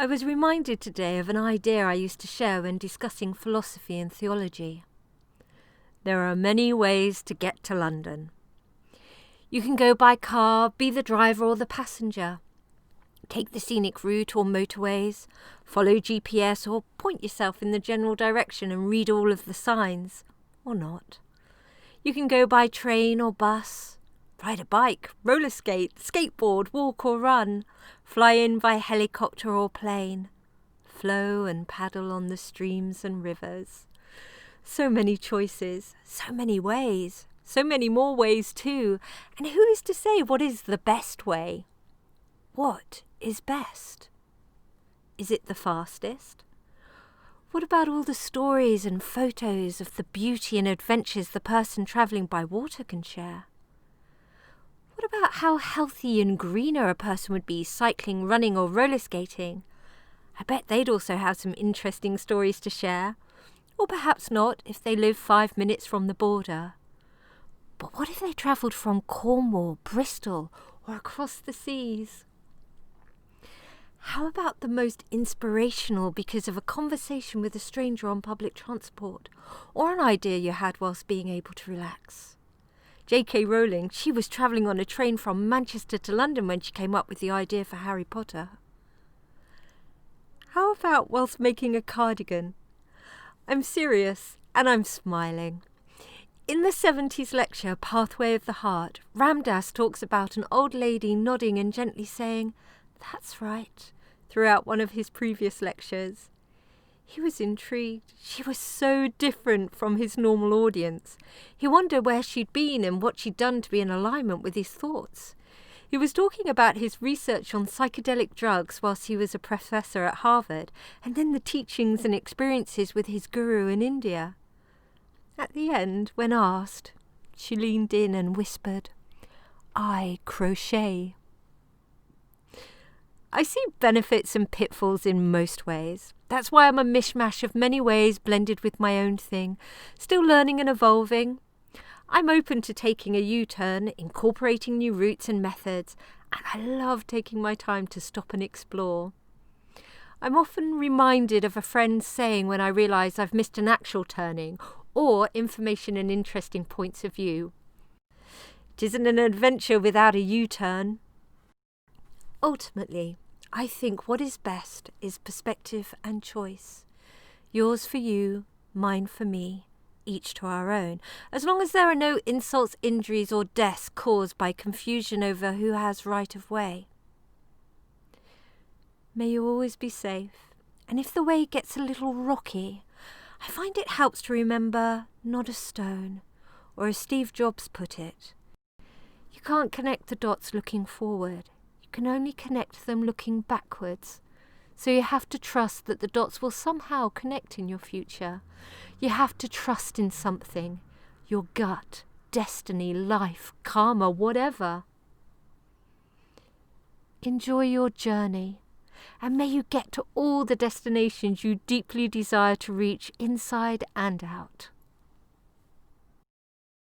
I was reminded today of an idea I used to share when discussing philosophy and theology. There are many ways to get to London. You can go by car, be the driver or the passenger. Take the scenic route or motorways, follow GPS or point yourself in the general direction and read all of the signs, or not. You can go by train or bus, ride a bike, roller skate, skateboard, walk or run, fly in by helicopter or plane, flow and paddle on the streams and rivers. So many choices, so many ways, so many more ways too, and who is to say what is the best way? What is best? Is it the fastest? What about all the stories and photos of the beauty and adventures the person travelling by water can share? What about how healthy and greener a person would be cycling, running or roller skating? I bet they'd also have some interesting stories to share. Or perhaps not if they live 5 minutes from the border. But what if they travelled from Cornwall, Bristol or across the seas? How about the most inspirational because of a conversation with a stranger on public transport, or an idea you had whilst being able to relax? J.K. Rowling, she was travelling on a train from Manchester to London when she came up with the idea for Harry Potter. How about whilst making a cardigan? I'm serious, and I'm smiling. In the 70s lecture, Pathway of the Heart, Ram Dass talks about an old lady nodding and gently saying, "That's right," throughout one of his previous lectures. He was intrigued. She was so different from his normal audience. He wondered where she'd been and what she'd done to be in alignment with his thoughts. He was talking about his research on psychedelic drugs whilst he was a professor at Harvard, and then the teachings and experiences with his guru in India. At the end, when asked, she leaned in and whispered, "I crochet." I see benefits and pitfalls in most ways. That's why I'm a mishmash of many ways blended with my own thing, still learning and evolving. I'm open to taking a U-turn, incorporating new routes and methods, and I love taking my time to stop and explore. I'm often reminded of a friend saying when I realise I've missed an actual turning, or information and interesting points of view. It isn't an adventure without a U-turn. Ultimately, I think what is best is perspective and choice. Yours for you, mine for me, each to our own, as long as there are no insults, injuries or deaths caused by confusion over who has right of way. May you always be safe, and if the way gets a little rocky, I find it helps to remember not a stone, or as Steve Jobs put it, you can't connect the dots looking forward. You can only connect them looking backwards. So you have to trust that the dots will somehow connect in your future. You have to trust in something, your gut, destiny, life, karma, whatever. Enjoy your journey, and may you get to all the destinations you deeply desire to reach inside and out.